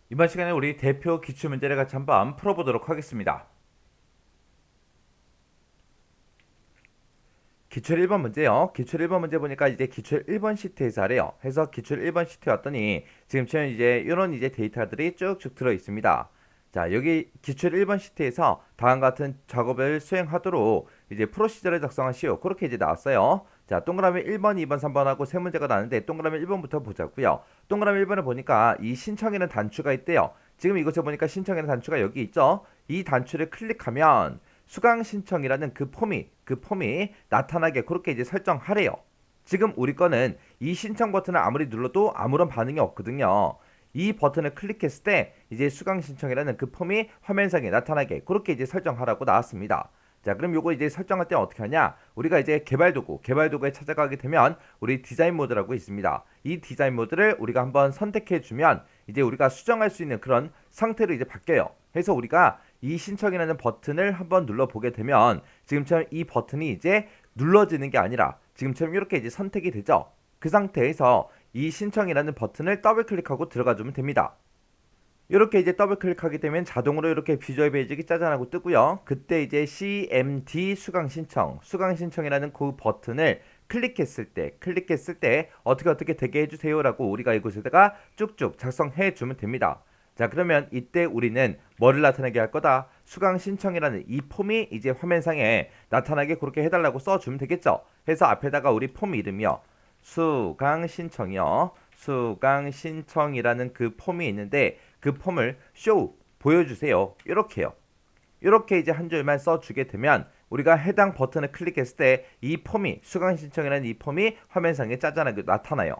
이번 시간에 우리 대표 기출문제를 같이 한번 풀어보도록 하겠습니다. 기출 1번 문제요. 기출 1번 문제 보니까 이제 기출 1번 시트에서 하래요. 해서 기출 1번 시트에 왔더니 지금처럼 이제 이런 이제 데이터들이 쭉쭉 들어 있습니다. 자, 여기 기출 1번 시트에서 다음과 같은 작업을 수행하도록 이제 프로시저를 작성하시오. 그렇게 이제 나왔어요. 자, 동그라미 1번, 2번, 3번하고 세 문제가 나왔는데 동그라미 1번부터 보자고요. 동그라미 1번을 보니까 이 신청이라는 단추가 있대요. 지금 이곳에 보니까 신청이라는 단추가 여기 있죠. 이 단추를 클릭하면 수강 신청이라는 그 폼이 나타나게 그렇게 이제 설정하래요. 지금 우리 거는 이 신청 버튼을 아무리 눌러도 아무런 반응이 없거든요. 이 버튼을 클릭했을 때 이제 수강 신청이라는 그 폼이 화면상에 나타나게 그렇게 이제 설정하라고 나왔습니다. 자, 그럼 요거 이제 설정할 때 어떻게 하냐? 우리가 이제 개발도구에 찾아가게 되면 우리 디자인 모드라고 있습니다. 이 디자인 모드를 우리가 한번 선택해 주면 이제 우리가 수정할 수 있는 그런 상태로 이제 바뀌어요. 해서 우리가 이 신청이라는 버튼을 한번 눌러보게 되면 지금처럼 이 버튼이 이제 눌러지는 게 아니라 지금처럼 이렇게 이제 선택이 되죠. 그 상태에서 이 신청이라는 버튼을 더블 클릭하고 들어가 주면 됩니다. 이렇게 이제 더블 클릭하게 되면 자동으로 이렇게 비주얼 베이직이 짜잔하고 뜨고요. 그때 이제 CMD 수강 신청이라는 그 버튼을 클릭했을 때 어떻게 되게 해주세요라고 우리가 이곳에다가 쭉쭉 작성해 주면 됩니다. 자, 그러면 이때 우리는 뭐를 나타나게 할 거다? 수강 신청이라는 이 폼이 이제 화면상에 나타나게 그렇게 해달라고 써주면 되겠죠. 해서 앞에다가 우리 폼 이름이요. 수강 신청이요. 수강 신청이라는 그 폼이 있는데 그 폼을 쇼 보여주세요. 이렇게요. 이렇게 이제 한 줄만 써주게 되면 우리가 해당 버튼을 클릭했을 때 이 폼이 수강 신청이라는 이 폼이 화면상에 짜잔하게 나타나요.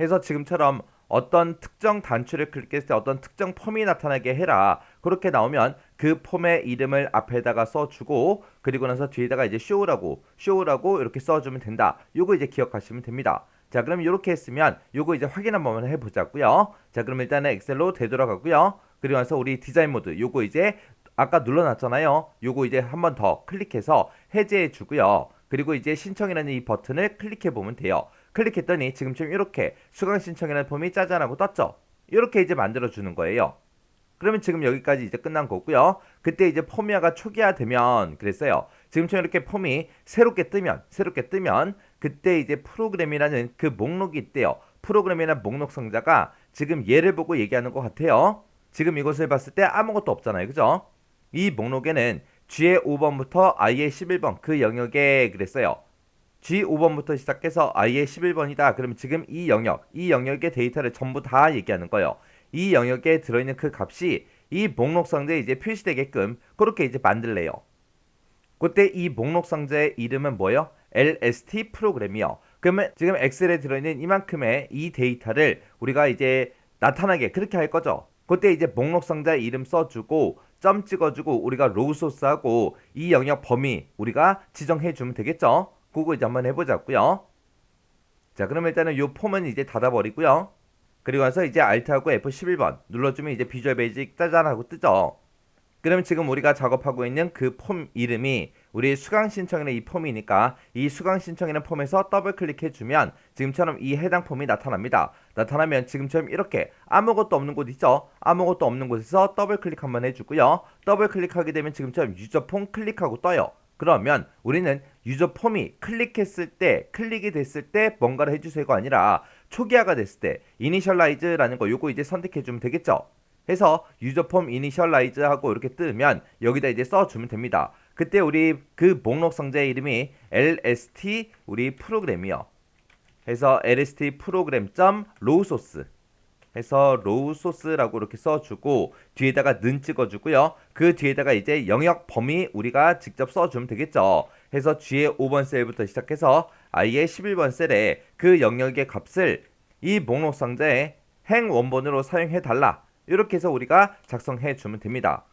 해서 지금처럼 어떤 특정 단추를 클릭했을 때 어떤 특정 폼이 나타나게 해라. 그렇게 나오면 그 폼의 이름을 앞에다가 써주고 그리고 나서 뒤에다가 이제 쇼라고 이렇게 써주면 된다. 요거 이제 기억하시면 됩니다. 자, 그럼 이렇게 했으면 요거 이제 확인 한번 해보자고요. 자, 그럼 일단은 엑셀로 되돌아가고요. 그리고 나서 우리 디자인 모드 요거 이제 아까 눌러놨잖아요. 요거 이제 한 번 더 클릭해서 해제해 주고요. 그리고 이제 신청이라는 이 버튼을 클릭해 보면 돼요. 클릭했더니 지금처럼 이렇게 수강 신청이라는 폼이 짜잔하고 떴죠. 이렇게 이제 만들어 주는 거예요. 그러면 지금 여기까지 이제 끝난 거고요. 그때 이제 폼이아가 초기화되면 그랬어요. 지금처럼 이렇게 폼이 새롭게 뜨면 그때 이제 프로그램이라는 그 목록이 있대요. 프로그램이라는 목록 상자가 지금 얘를 보고 얘기하는 것 같아요. 지금 이것을 봤을 때 아무것도 없잖아요. 그죠? 이 목록에는 G의 5번부터 I의 11번 그 영역에 그랬어요. G5번부터 시작해서 I의 11번이다. 그러면 지금 이 영역의 데이터를 전부 다 얘기하는 거예요. 이 영역에 들어있는 그 값이 이 목록 상자에 이제 표시되게끔 그렇게 이제 만들래요. 그때 이 목록 상자의 이름은 뭐예요? LST 프로그램이요. 그러면 지금 엑셀에 들어있는 이만큼의 이 데이터를 우리가 이제 나타나게 그렇게 할 거죠. 그때 이제 목록 상자 이름 써주고 점 찍어주고 우리가 로우 소스하고 이 영역 범위 우리가 지정해주면 되겠죠. 그거 이제 한번 해보자고요. 자, 그러면 일단은 요 폼은 이제 닫아버리고요. 그리고 나서 이제 Alt하고 F11번 눌러주면 이제 비주얼 베이직 짜잔 하고 뜨죠. 그러면 지금 우리가 작업하고 있는 그 폼 이름이 우리 수강 신청이라는 이 폼이니까 이 수강 신청이라는 폼에서 더블 클릭해주면 지금처럼 이 해당 폼이 나타납니다. 나타나면 지금처럼 이렇게 아무것도 없는 곳 있죠? 아무것도 없는 곳에서 더블 클릭 한번 해주고요. 더블 클릭하게 되면 지금처럼 유저 폼 클릭하고 떠요. 그러면 우리는 유저 폼이 클릭이 됐을 때 뭔가를 해주세요가 아니라 초기화가 됐을 때 이니셜라이즈라는 거 요거 이제 선택해주면 되겠죠. 해서 유저 폼 이니셜라이즈 하고 이렇게 뜨면 여기다 이제 써주면 됩니다. 그때 우리 그 목록 상자의 이름이 LST 우리 프로그램이요. 해서 LST 프로그램 점 로우 소스 해서 로우 소스라고 이렇게 써주고 뒤에다가 는 찍어주고요. 그 뒤에다가 이제 영역 범위 우리가 직접 써주면 되겠죠. 해서 G의 5번 셀부터 시작해서 I의 11번 셀에 그 영역의 값을 이 목록 상자에 행 원본으로 사용해 달라. 이렇게 해서 우리가 작성해 주면 됩니다.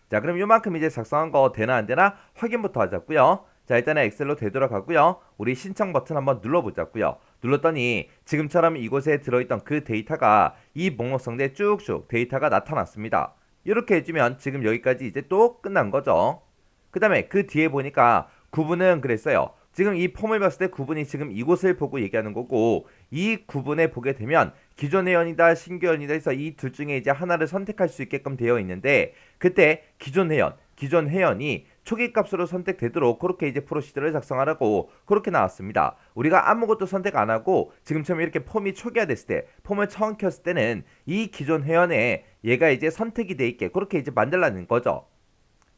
자, 그럼 요만큼 이제 작성한 거 되나 안 되나 확인부터 하자고요. 자, 일단은 엑셀로 되돌아가고요. 우리 신청 버튼 한번 눌러보자고요. 눌렀더니 지금처럼 이곳에 들어있던 그 데이터가 이 목록 상자에 쭉쭉 데이터가 나타났습니다. 이렇게 해주면 지금 여기까지 이제 또 끝난 거죠. 그 다음에 그 뒤에 보니까 구분은 그랬어요. 지금 이 폼을 봤을 때 구분이 지금 이곳을 보고 얘기하는 거고, 이 구분에 보게 되면 기존 회원이다 신규 회원이다 해서 이 둘 중에 이제 하나를 선택할 수 있게끔 되어 있는데, 그때 기존 회원이 초기 값으로 선택되도록 그렇게 이제 프로시저를 작성하라고 그렇게 나왔습니다. 우리가 아무것도 선택 안 하고 지금처럼 이렇게 폼이 초기화됐을 때, 폼을 처음 켰을 때는 이 기존 회원에 얘가 이제 선택이 돼 있게 그렇게 이제 만들라는 거죠.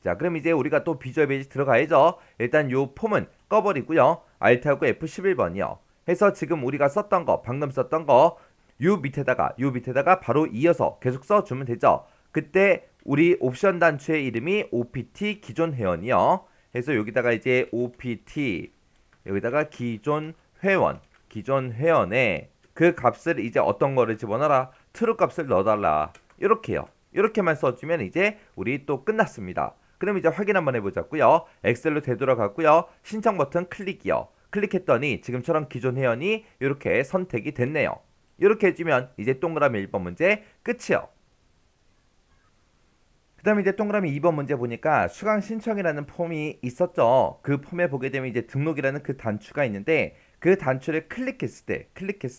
자, 그럼 이제 우리가 또 비주얼 베이직 들어가야죠. 일단 요 폼은 꺼버리고요. Alt하고 F11번이요. 해서 지금 우리가 썼던 거, 방금 썼던 거, 요 밑에다가 바로 이어서 계속 써주면 되죠. 그때 우리 옵션 단추의 이름이 OPT 기존 회원이요. 해서 여기다가 이제 OPT, 여기다가 기존 회원에 그 값을 이제 어떤 거를 집어넣어라. true 값을 넣어달라. 이렇게요. 이렇게만 써주면 이제 우리 또 끝났습니다. 그럼 이제 확인 한번 해보자고요. 엑셀로 되돌아갔고요. 신청 버튼 클릭이요. 클릭했더니 지금처럼 기존 회원이 이렇게 선택이 됐네요. 이렇게 해주면 이제 동그라미 1번 문제 끝이요. 그 다음에 이제 동그라미 2번 문제 보니까 수강 신청이라는 폼이 있었죠. 그 폼에 보게 되면 이제 등록이라는 그 단추가 있는데, 그 단추를 클릭했을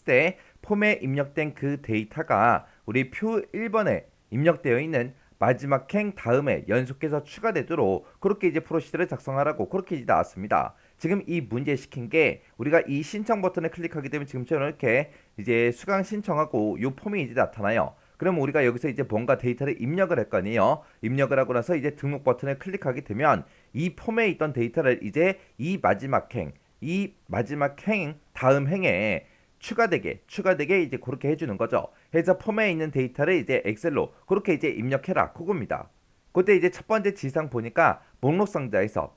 때 폼에 입력된 그 데이터가 우리 표 1번에 입력되어 있는 마지막 행 다음에 연속해서 추가되도록 그렇게 이제 프로시저를 작성하라고 그렇게 이제 나왔습니다. 지금 이 문제 시킨 게 우리가 이 신청 버튼을 클릭하게 되면 지금처럼 이렇게 이제 수강 신청하고 요 폼이 이제 나타나요. 그럼 우리가 여기서 이제 뭔가 데이터를 입력을 할 거 아니에요. 입력을 하고 나서 이제 등록 버튼을 클릭하게 되면 이 폼에 있던 데이터를 이제 이 마지막 행 다음 행에 추가되게 이제 그렇게 해주는 거죠. 해서 폼에 있는 데이터를 이제 엑셀로 그렇게 이제 입력해라 그겁니다. 그때 이제 첫 번째 지상 보니까 목록 상자에서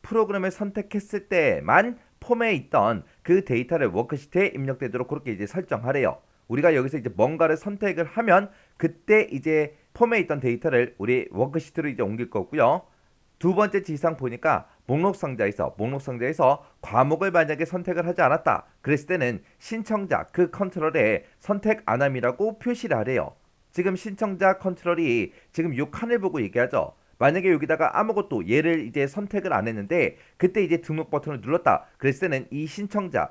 프로그램을 선택했을 때만 폼에 있던 그 데이터를 워크시트에 입력되도록 그렇게 이제 설정하래요. 우리가 여기서 이제 뭔가를 선택을 하면 그때 이제 폼에 있던 데이터를 우리 워크시트로 이제 옮길 거고요. 두 번째 지상 보니까 목록 상자에서 과목을 만약에 선택을 하지 않았다 그랬을 때는 신청자 그 컨트롤에 선택 안함이라고 표시를 하래요. 지금 신청자 컨트롤이 지금 요 칸을 보고 얘기하죠. 만약에 여기다가 아무것도 얘를 이제 선택을 안 했는데 그때 이제 등록 버튼을 눌렀다 그랬을 때는 이 신청자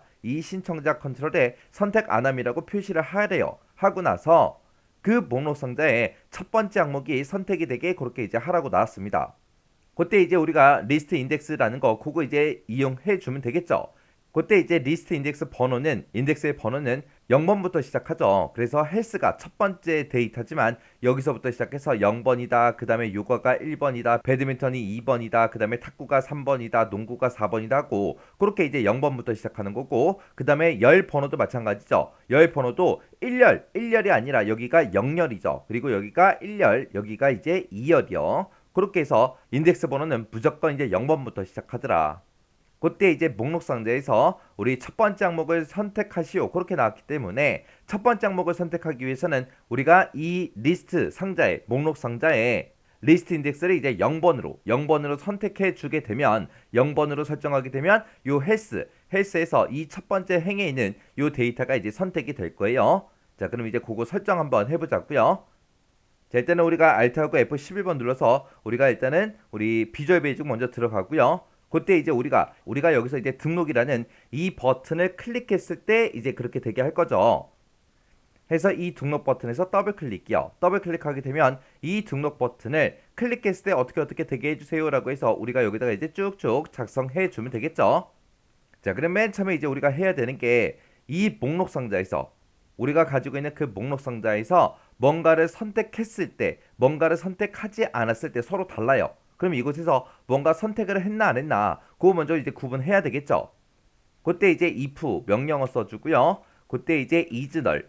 컨트롤에 선택 안함이라고 표시를 하래요. 하고 나서 그 목록 상자에 첫 번째 항목이 선택이 되게 그렇게 이제 하라고 나왔습니다. 그때 이제 우리가 리스트 인덱스라는 거 그거 이제 이용해 주면 되겠죠. 그때 이제 리스트 인덱스의 번호는 0번부터 시작하죠. 그래서 헬스가 첫 번째 데이터지만 여기서부터 시작해서 0번이다. 그 다음에 요가가 1번이다. 배드민턴이 2번이다. 그 다음에 탁구가 3번이다. 농구가 4번이다 하고 그렇게 이제 0번부터 시작하는 거고, 그 다음에 열 번호도 마찬가지죠. 열 번호도 1열이 아니라 여기가 0열이죠. 그리고 여기가 1열, 여기가 이제 2열이요. 그렇게 해서 인덱스 번호는 무조건 이제 0번부터 시작하더라. 그때 이제 목록 상자에서 우리 첫 번째 항목을 선택하시오 그렇게 나왔기 때문에 첫 번째 항목을 선택하기 위해서는 우리가 이 리스트 상자에 목록 상자에 리스트 인덱스를 이제 0번으로 선택해 주게 되면 0번으로 설정하게 되면 요 헬스에서 이 첫 번째 행에 있는 요 데이터가 이제 선택이 될 거예요. 자, 그럼 이제 그거 설정 한번 해보자고요. 자, 일단은 우리가 Alt하고 F11번 눌러서 우리가 일단은 우리 비주얼 베이직 먼저 들어가고요. 그때 이제 우리가 여기서 이제 등록이라는 이 버튼을 클릭했을 때 이제 그렇게 되게 할 거죠. 해서 이 등록 버튼에서 더블 클릭이요. 더블 클릭하게 되면 이 등록 버튼을 클릭했을 때 어떻게 되게 해주세요라고 해서 우리가 여기다가 이제 쭉쭉 작성해 주면 되겠죠. 자, 그럼 맨 처음에 이제 우리가 해야 되는 게 이 목록 상자에서 우리가 가지고 있는 그 목록 상자에서 뭔가를 선택했을 때, 뭔가를 선택하지 않았을 때 서로 달라요. 그럼 이곳에서 뭔가 선택을 했나 안 했나 그거 먼저 이제 구분해야 되겠죠. 그때 이제 if 명령어 써주고요. 그때 이제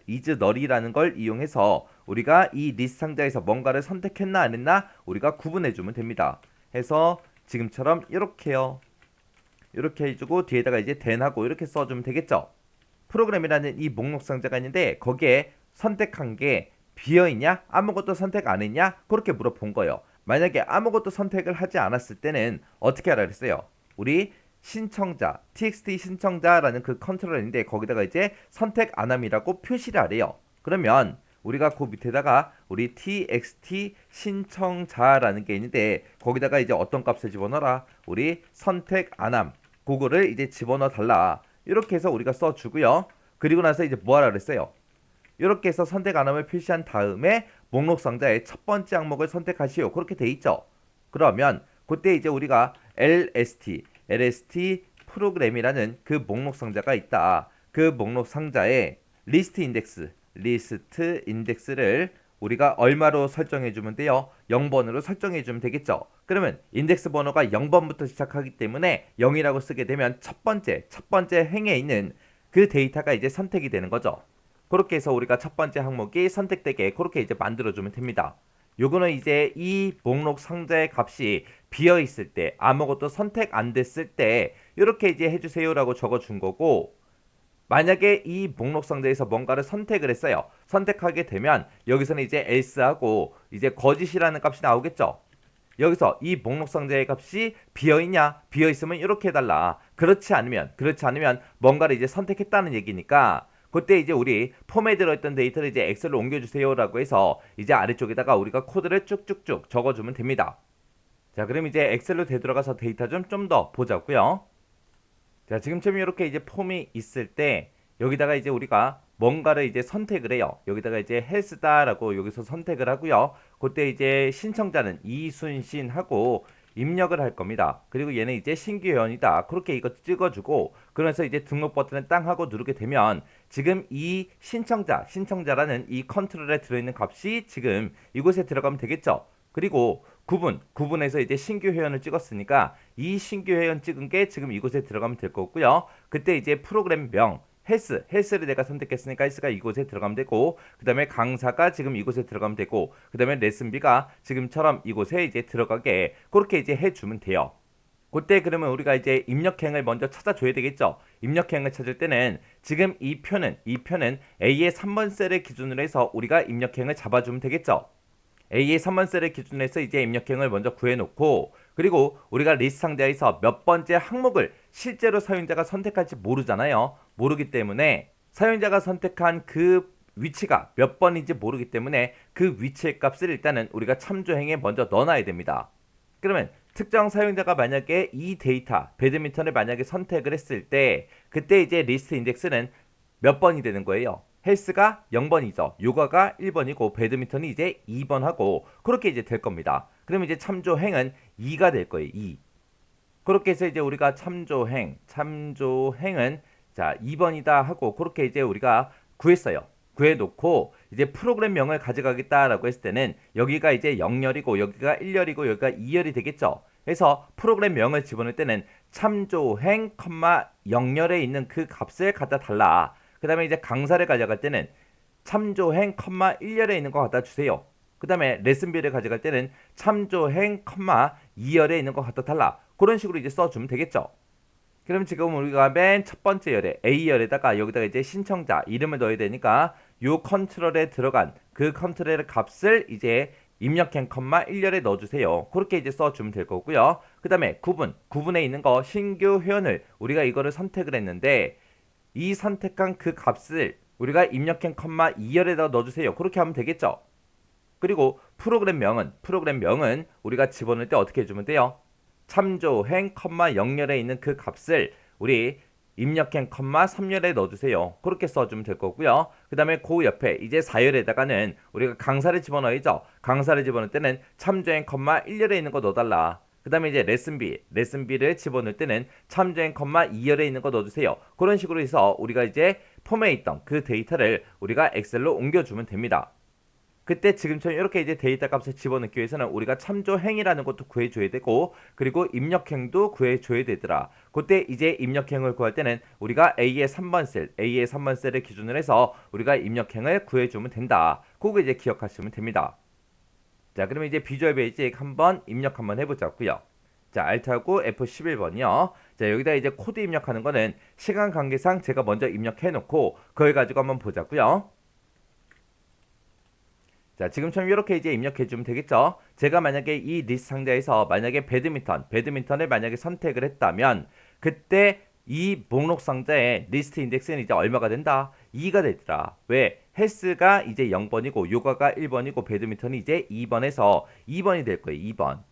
isNull이라는 걸 이용해서 우리가 이 리스트 상자에서 뭔가를 선택했나 안 했나 우리가 구분해주면 됩니다. 해서 지금처럼 이렇게요. 이렇게 해주고 뒤에다가 이제 then하고 이렇게 써주면 되겠죠. 프로그램이라는 이 목록 상자가 있는데 거기에 선택한 게 비어있냐 아무것도 선택 안 했냐 그렇게 물어본 거예요. 만약에 아무것도 선택을 하지 않았을 때는 어떻게 하라 그랬어요? 우리 신청자 txt 신청자라는 그 컨트롤인데 거기다가 이제 선택 안함이라고 표시를 하래요. 그러면 우리가 그 밑에다가 우리 txt 신청자라는 게 있는데 거기다가 이제 어떤 값을 집어넣어라? 우리 선택 안함 그거를 이제 집어넣어 달라. 이렇게 해서 우리가 써주고요. 그리고 나서 이제 뭐 하라 그랬어요? 이렇게 해서 선택 안함을 표시한 다음에 목록 상자의 첫 번째 항목을 선택하시오. 그렇게 돼 있죠. 그러면 그때 이제 우리가 LST 프로그램이라는 그 목록 상자가 있다. 그 목록 상자에 리스트 인덱스를 우리가 얼마로 설정해 주면 돼요? 0번으로 설정해 주면 되겠죠. 그러면 인덱스 번호가 0번부터 시작하기 때문에 0이라고 쓰게 되면 첫 번째 행에 있는 그 데이터가 이제 선택이 되는 거죠. 그렇게 해서 우리가 첫 번째 항목이 선택되게 그렇게 이제 만들어주면 됩니다. 요거는 이제 이 목록 상자의 값이 비어 있을 때, 아무것도 선택 안 됐을 때 이렇게 이제 해주세요라고 적어준 거고, 만약에 이 목록 상자에서 뭔가를 선택을 했어요. 선택하게 되면 여기서는 이제 else하고 이제 거짓이라는 값이 나오겠죠. 여기서 이 목록 상자의 값이 비어있냐? 비어있으면 이렇게 해달라. 그렇지 않으면 뭔가를 이제 선택했다는 얘기니까 그때 이제 우리 폼에 들어있던 데이터를 이제 엑셀로 옮겨주세요라고 해서 이제 아래쪽에다가 우리가 코드를 쭉쭉쭉 적어주면 됩니다. 자, 그럼 이제 엑셀로 되돌아가서 데이터 좀 더 보자고요. 자, 지금처럼 이렇게 이제 폼이 있을 때 여기다가 이제 우리가 뭔가를 이제 선택을 해요. 여기다가 이제 헬스다라고 여기서 선택을 하고요. 그때 이제 신청자는 이순신 하고 입력을 할 겁니다. 그리고 얘는 이제 신규 회원이다. 그렇게 이거 찍어주고 그래서 이제 등록 버튼을 땅 하고 누르게 되면 지금 이 신청자라는 이 컨트롤에 들어있는 값이 지금 이곳에 들어가면 되겠죠. 그리고 구분해서 이제 신규 회원을 찍었으니까 이 신규 회원 찍은 게 지금 이곳에 들어가면 될 거고요. 그때 이제 프로그램 명 헬스를 내가 선택했으니까 헬스가 이곳에 들어가면 되고, 그 다음에 강사가 지금 이곳에 들어가면 되고, 그 다음에 레슨비가 지금처럼 이곳에 이제 들어가게 그렇게 이제 해주면 돼요. 그때 그러면 우리가 이제 입력행을 먼저 찾아줘야 되겠죠. 입력행을 찾을 때는 지금 이 표는 A의 3번 셀을 기준으로 해서 우리가 입력행을 잡아주면 되겠죠. A의 3번 셀을 기준으로 해서 이제 입력행을 먼저 구해놓고, 그리고 우리가 리스트 상자에서 몇 번째 항목을 실제로 사용자가 선택할지 모르잖아요. 모르기 때문에 사용자가 선택한 그 위치가 몇 번인지 모르기 때문에 그 위치의 값을 일단은 우리가 참조행에 먼저 넣어놔야 됩니다. 그러면 특정 사용자가 만약에 이 데이터 배드민턴을 만약에 선택을 했을 때 그때 이제 리스트 인덱스는 몇 번이 되는 거예요? 헬스가 0번이죠. 요가가 1번이고 배드민턴이 이제 2번하고 그렇게 이제 될 겁니다. 그러면 이제 참조행은 2가 될 거예요. 2. 그렇게 해서 이제 우리가 참조행은 자 2번이다 하고 그렇게 이제 우리가 구했어요. 구해놓고 이제 프로그램명을 가져가겠다라고 했을 때는 여기가 이제 0열이고 여기가 1열이고 여기가 2열이 되겠죠. 그래서 프로그램명을 집어넣을 때는 참조행, 0열에 있는 그 값을 갖다 달라. 그 다음에 이제 강사를 가져갈 때는 참조행, 1열에 있는 거 갖다 주세요. 그 다음에 레슨비를 가져갈 때는 참조행, 2열에 있는 거 갖다 달라. 그런 식으로 이제 써주면 되겠죠. 그럼 지금 우리가 맨 첫 번째 열에 A열에다가 여기다가 이제 신청자 이름을 넣어야 되니까 요 컨트롤에 들어간 그 컨트롤의 값을 이제 입력행, 1열에 넣어주세요. 그렇게 이제 써주면 될 거고요. 그 다음에 구분에 있는 거 신규 회원을 우리가 이거를 선택을 했는데 이 선택한 그 값을 우리가 입력행, 2열에다 넣어주세요. 그렇게 하면 되겠죠. 그리고 프로그램명은 우리가 집어넣을 때 어떻게 해주면 돼요? 참조행, 0열에 있는 그 값을 우리 입력행, 3열에 넣어주세요. 그렇게 써주면 될 거고요. 그 다음에 그 옆에 이제 4열에다가는 우리가 강사를 집어넣어야죠. 강사를 집어넣을 때는 참조행, 1열에 있는 거 넣어달라. 그 다음에 이제 레슨비를 집어넣을 때는 참조행, 2열에 있는 거 넣어주세요. 그런 식으로 해서 우리가 이제 폼에 있던 그 데이터를 우리가 엑셀로 옮겨주면 됩니다. 그때 지금처럼 이렇게 이제 데이터 값을 집어넣기 위해서는 우리가 참조행이라는 것도 구해줘야 되고 그리고 입력행도 구해줘야 되더라. 그때 이제 입력행을 구할 때는 우리가 A의 3번 셀을 기준으로 해서 우리가 입력행을 구해주면 된다. 그거 이제 기억하시면 됩니다. 자, 그러면 이제 비주얼 베이직 한번 입력 한번 해보자고요. 자, Alt하고 F11번이요. 자, 여기다 이제 코드 입력하는 거는 시간 관계상 제가 먼저 입력해놓고 그걸 가지고 한번 보자고요. 자, 지금처럼 이렇게 이제 입력해주면 되겠죠. 제가 만약에 이 리스트 상자에서 만약에 배드민턴을 만약에 선택을 했다면 그때 이 목록 상자의 리스트 인덱스는 이제 얼마가 된다? 2가 되더라. 왜? 헬스가 이제 0번이고 요가가 1번이고 배드민턴이 이제 2번에서 2번이 될 거예요. 2번.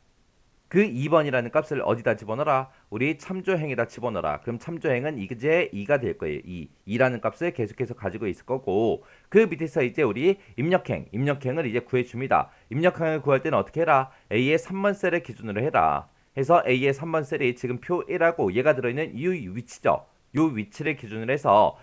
그 2번이라는 값을 어디다 집어넣어라? 우리 참조행에다 집어넣어라. 그럼 참조행은 이제 2가 될 거예요. 2라는 값을 계속해서 가지고 있을 거고 그 밑에서 이제 우리 입력행을 이제 구해줍니다. 입력행을 구할 때는 어떻게 해라? A의 3번 셀을 기준으로 해라. 해서 A의 3번 셀이 지금 표 1하고 얘가 들어있는 이 위치죠. 이 위치를 기준으로 해서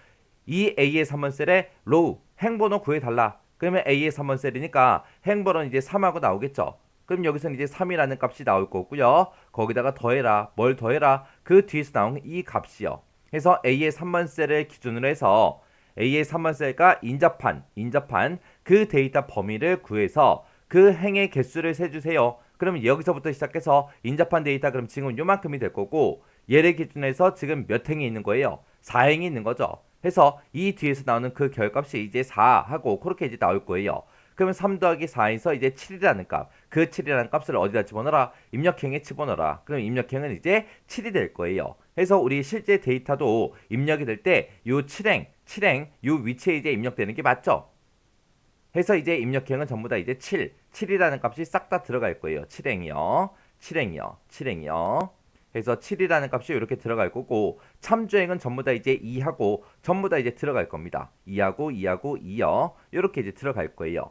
이 A의 3번 셀에 로우 행번호 구해달라. 그러면 A의 3번 셀이니까 행번호는 이제 3하고 나오겠죠. 그럼 여기서는 이제 3이라는 값이 나올 거고요. 거기다가 더해라. 뭘 더해라? 그 뒤에서 나온 이 값이요. 해서 A의 3번 셀을 기준으로 해서 A의 3번 셀과 인접한 그 데이터 범위를 구해서 그 행의 개수를 세주세요. 그러면 여기서부터 시작해서 인접한 데이터 그럼 지금 요만큼이 될 거고 얘를 기준해서 지금 몇 행이 있는 거예요? 4행이 있는 거죠. 해서 이 뒤에서 나오는 그 결값이 이제 4하고 그렇게 이제 나올 거예요. 그러면 3 더하기 4에서 이제 7이라는 값, 그 7이라는 값을 어디다 집어넣어라? 입력행에 집어넣어라. 그럼 입력행은 이제 7이 될 거예요. 해서 우리 실제 데이터도 입력이 될 때 요 7행, 요 위치에 이제 입력되는 게 맞죠? 해서 이제 입력행은 전부 다 이제 7이라는 값이 싹 다 들어갈 거예요. 7행이요. 해서 7이라는 값이 이렇게 들어갈 거고 참조행은 전부 다 이제 2하고 전부 다 이제 들어갈 겁니다. 2요. 이렇게 이제 들어갈 거예요.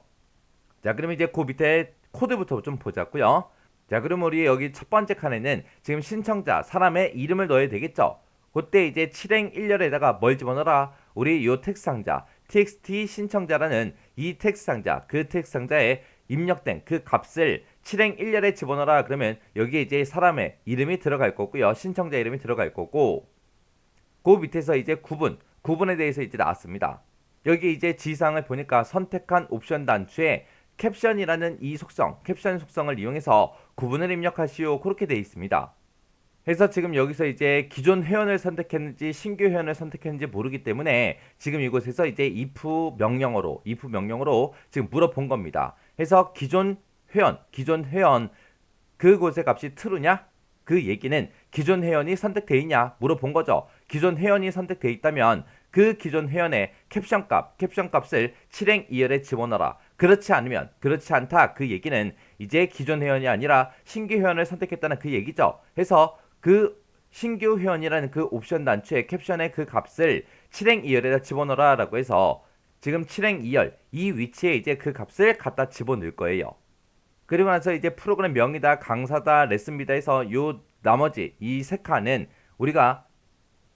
자, 그러면 이제 그 밑에 코드부터 좀 보자고요. 자, 그럼 우리 여기 첫 번째 칸에는 지금 신청자 사람의 이름을 넣어야 되겠죠. 그때 이제 7행 1열에다가 뭘 집어넣어라? 우리 요 텍스트 상자 txt 신청자라는 이 텍스트 상자 그 텍스트 상자에 입력된 그 값을 7행 1열에 집어넣어라. 그러면 여기에 이제 사람의 이름이 들어갈 거고요. 신청자 이름이 들어갈 거고 그 밑에서 이제 구분에 대해서 이제 나왔습니다. 여기 이제 지상을 보니까 선택한 옵션 단추에 캡션이라는 이 속성, 캡션 속성을 이용해서 구분을 입력하시오. 그렇게 되어 있습니다. 해서 지금 여기서 이제 기존 회원을 선택했는지 신규 회원을 선택했는지 모르기 때문에 지금 이곳에서 이제 if 명령어로 지금 물어본 겁니다. 해서 기존 회원 그곳의 값이 true냐? 그 얘기는 기존 회원이 선택되어 있냐 물어본 거죠. 기존 회원이 선택되어 있다면 그 기존 회원의 캡션 값을 7행 2열에 집어넣어라. 그렇지 않다. 그 얘기는 이제 기존 회원이 아니라 신규 회원을 선택했다는 그 얘기죠. 해서 그 신규 회원이라는 그 옵션 단추의 캡션의 그 값을 7행 2열에다 집어넣어라 라고 해서 지금 7행 2열 이 위치에 이제 그 값을 갖다 집어넣을 거예요. 그리고 나서 이제 프로그램 명이다, 강사다, 레슨비다 해서 요 나머지 이 세 칸은 우리가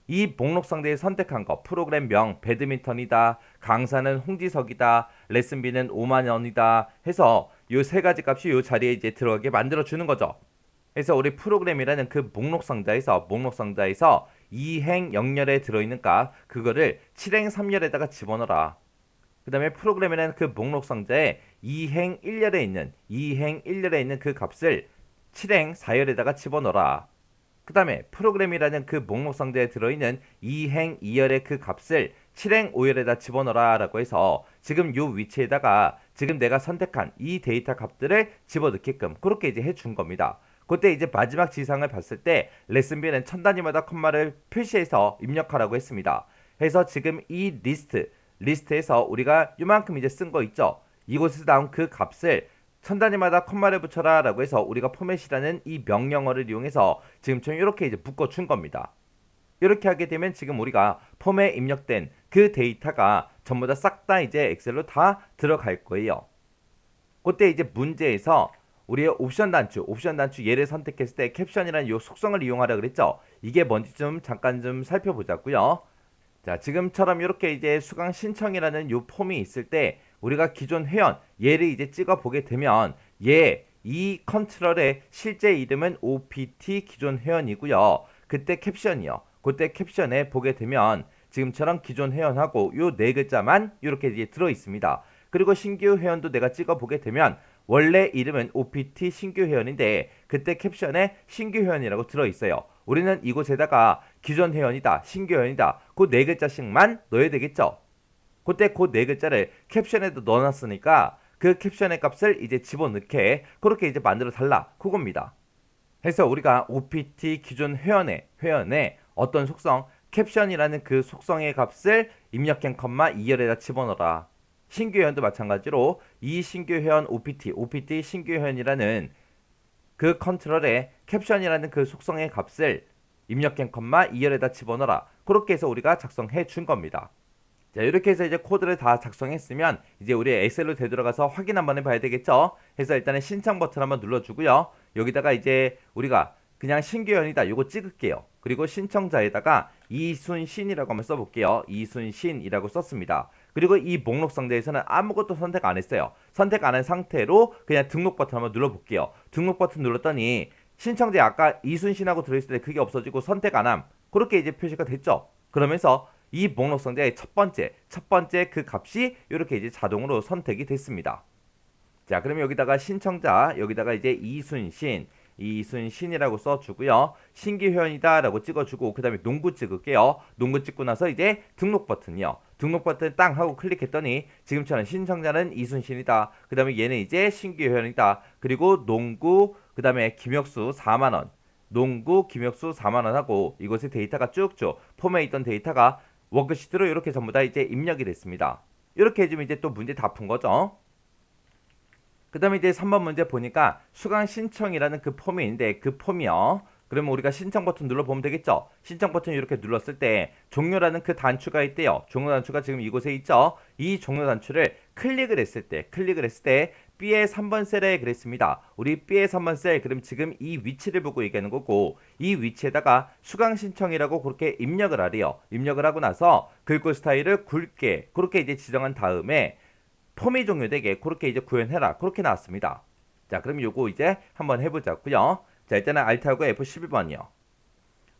이 목록 상대에 선택한 거 프로그램 명 배드민턴이다, 강사는 홍지석이다, 레슨비는 5만 원이다 해서 요 세 가지 값이 요 자리에 이제 들어가게 만들어 주는 거죠. 그래서 우리 프로그램이라는 그 목록 상자에서 2행 0열에 들어있는 값 그거를 7행 3열에다가 집어넣어라. 그 다음에 프로그램이라는 그 목록 상자에 2행 1열에 있는 그 값을 7행 4열에다가 집어넣어라. 그 다음에 프로그램이라는 그 목록 상자에 들어있는 2행 2열의 그 값을 7행 5열에다 집어넣어라 라고 해서 지금 요 위치에다가 지금 내가 선택한 이 데이터 값들을 집어넣게끔 그렇게 이제 해준 겁니다. 그때 이제 마지막 지상을 봤을 때 레슨비는 천 단위마다 컴마를 표시해서 입력하라고 했습니다. 해서 지금 이 리스트에서 우리가 이만큼 이제 쓴 거 있죠. 이곳에서 나온 그 값을 천 단위마다 컴마를 붙여라 라고 해서 우리가 포맷이라는 이 명령어를 이용해서 지금처럼 이렇게 이제 묶어준 겁니다. 이렇게 하게 되면 지금 우리가 폼에 입력된 그 데이터가 전부 다 싹 다 이제 엑셀로 다 들어갈 거예요. 그때 이제 문제에서 우리의 옵션 단추 얘를 선택했을 때 캡션이라는 이 속성을 이용하라 그랬죠. 이게 뭔지 좀 잠깐 좀 살펴보자고요. 자, 지금처럼 이렇게 이제 수강 신청이라는 요 폼이 있을 때 우리가 기존 회원 얘를 이제 찍어 보게 되면 이 컨트롤의 실제 이름은 OPT 기존 회원이고요. 그때 캡션에 보게 되면 지금처럼 기존 회원하고 요 네 글자만 이렇게 이제 들어 있습니다. 그리고 신규 회원도 내가 찍어 보게 되면 원래 이름은 OPT 신규 회원인데 그때 캡션에 신규 회원이라고 들어 있어요. 우리는 이곳에다가 기존 회원이다, 신규 회원이다 그 네 글자씩만 넣어야 되겠죠. 그때 그 네 글자를 캡션에도 넣어놨으니까 그 캡션의 값을 이제 집어넣게 그렇게 이제 만들어 달라 그겁니다. 해서 우리가 OPT 기존 회원의 어떤 속성 캡션이라는 그 속성의 값을 입력행 컴마 2열에다 집어넣어라. 신규 회원도 마찬가지로 이 신규 회원 OPT 신규 회원이라는 그 컨트롤에 캡션이라는 그 속성의 값을 입력한 컴마 2열에다 집어넣어라. 그렇게 해서 우리가 작성해 준 겁니다. 자, 이렇게 해서 이제 코드를 다 작성했으면 이제 우리 엑셀로 되돌아가서 확인 한번 해봐야 되겠죠. 해서 일단은 신청 버튼 한번 눌러주고요. 여기다가 이제 우리가 그냥 신규현이다 요거 찍을게요. 그리고 신청자에다가 이순신이라고 한번 써볼게요. 이순신이라고 썼습니다. 그리고 이 목록 상자에서는 아무것도 선택 안 했어요. 선택 안 한 상태로 그냥 등록 버튼 한번 눌러볼게요. 등록 버튼 눌렀더니 신청자에 아까 이순신하고 들어있을 때 그게 없어지고 선택 안 함. 그렇게 이제 표시가 됐죠. 그러면서 이 목록 상자의 첫 번째 그 값이 이렇게 이제 자동으로 선택이 됐습니다. 자, 그러면 여기다가 신청자, 여기다가 이제 이순신이라고 써주고요. 신규 회원이다 라고 찍어주고 그 다음에 농구 찍을게요. 농구 찍고 나서 이제 등록 버튼이요. 등록 버튼 땅 하고 클릭했더니 지금처럼 신청자는 이순신이다. 그 다음에 얘는 이제 신규 회원이다. 그리고 농구 그 다음에 김혁수 4만원 농구 김혁수 4만원 하고 이곳에 데이터가 쭉쭉 폼에 있던 데이터가 워크시트로 이렇게 전부 다 이제 입력이 됐습니다. 이렇게 해주면 이제 또 문제 다 푼 거죠. 그 다음에 이제 3번 문제 보니까 수강 신청이라는 그 폼이 있는데 그 폼이요. 그러면 우리가 신청 버튼 눌러보면 되겠죠. 신청 버튼 이렇게 눌렀을 때 종료라는 그 단추가 있대요. 종료 단추가 지금 이곳에 있죠. 이 종료 단추를 클릭을 했을 때 B의 3번 셀에 그랬습니다. 우리 B의 3번 셀 그럼 지금 이 위치를 보고 얘기하는 거고 이 위치에다가 수강 신청이라고 그렇게 입력을 하래요. 입력을 하고 나서 글꼴 스타일을 굵게 그렇게 이제 지정한 다음에 폼이 종료되게 그렇게 이제 구현해라. 그렇게 나왔습니다. 자, 그럼 요거 이제 한번 해보자고요. 자, 일단은 Alt하고 F11번이요.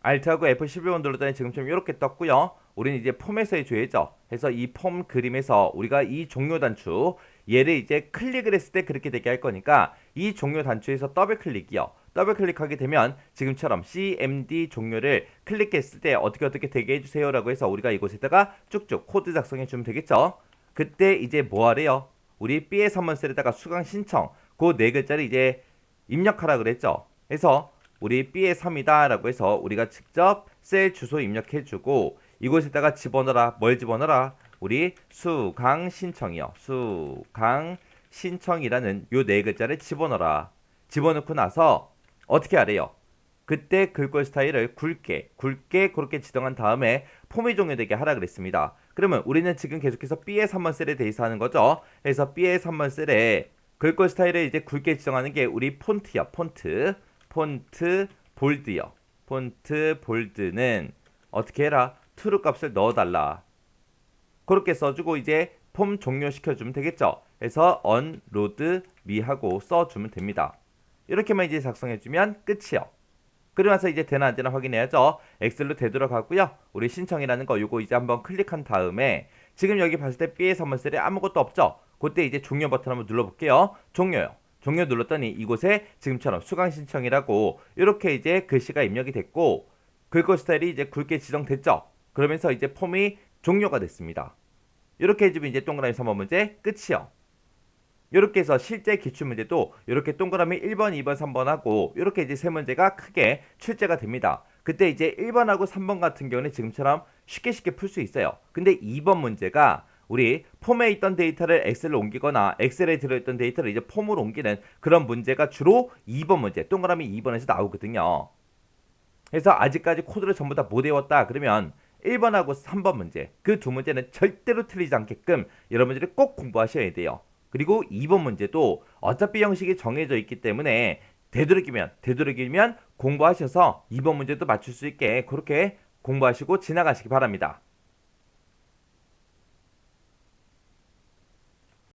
Alt하고 F11번 눌렀더니 지금처럼 이렇게 떴고요. 우리는 이제 폼에서 해줘야죠. 해서 이 폼 그림에서 우리가 이 종료 단추 얘를 이제 클릭을 했을 때 그렇게 되게 할 거니까 이 종료 단추에서 더블 클릭이요. 더블 클릭하게 되면 지금처럼 CMD 종료를 클릭했을 때 어떻게 되게 해주세요 라고 해서 우리가 이곳에다가 쭉쭉 코드 작성해 주면 되겠죠. 그때 이제 뭐 하래요? 우리 B의 3번 셀에다가 수강 신청 그 네 글자를 이제 입력하라 그랬죠. 해서 우리 B의 3이다 라고 해서 우리가 직접 셀 주소 입력해주고 이곳에다가 집어넣어라. 뭘 집어넣어라? 우리 수강 신청이요. 수강 신청이라는 요 네 글자를 집어넣어라. 집어넣고 나서 어떻게 하래요? 그때 글꼴 스타일을 굵게 그렇게 지정한 다음에 폼이 종료되게 하라 그랬습니다. 그러면 우리는 지금 계속해서 B의 3번 셀에 대해서 하는 거죠. 그래서 B의 3번 셀에 글꼴 스타일을 이제 굵게 지정하는 게 우리 폰트요. 폰트 볼드요. 폰트 볼드는 어떻게 해라? true 값을 넣어달라. 그렇게 써주고 이제 폼 종료시켜주면 되겠죠. 그래서 unload me 하고 써주면 됩니다. 이렇게만 이제 작성해주면 끝이요. 그러면서 이제 되나 안 되나 확인해야죠. 엑셀로 되돌아가고요. 우리 신청이라는 거 요거 이제 한번 클릭한 다음에 지금 여기 봤을 때 B의 3번 셀에 아무것도 없죠. 그때 이제 종료 버튼 한번 눌러볼게요. 종료요. 종료 눌렀더니 이곳에 지금처럼 수강 신청이라고 이렇게 이제 글씨가 입력이 됐고 글꼴 스타일이 이제 굵게 지정됐죠. 그러면서 이제 폼이 종료가 됐습니다. 이렇게 해주면 이제 동그라미 3번 문제 끝이요. 이렇게 해서 실제 기출문제도 이렇게 동그라미 1번, 2번, 3번 하고 이렇게 이제 세 문제가 크게 출제가 됩니다. 그때 이제 1번하고 3번 같은 경우는 지금처럼 쉽게 풀 수 있어요. 근데 2번 문제가 우리 폼에 있던 데이터를 엑셀로 옮기거나 엑셀에 들어있던 데이터를 이제 폼으로 옮기는 그런 문제가 주로 2번 문제, 동그라미 2번에서 나오거든요. 그래서 아직까지 코드를 전부 다 못 외웠다 그러면 1번하고 3번 문제, 그 두 문제는 절대로 틀리지 않게끔 여러분들이 꼭 공부하셔야 돼요. 그리고 2번 문제도 어차피 형식이 정해져 있기 때문에 되도록이면 공부하셔서 2번 문제도 맞출 수 있게 그렇게 공부하시고 지나가시기 바랍니다.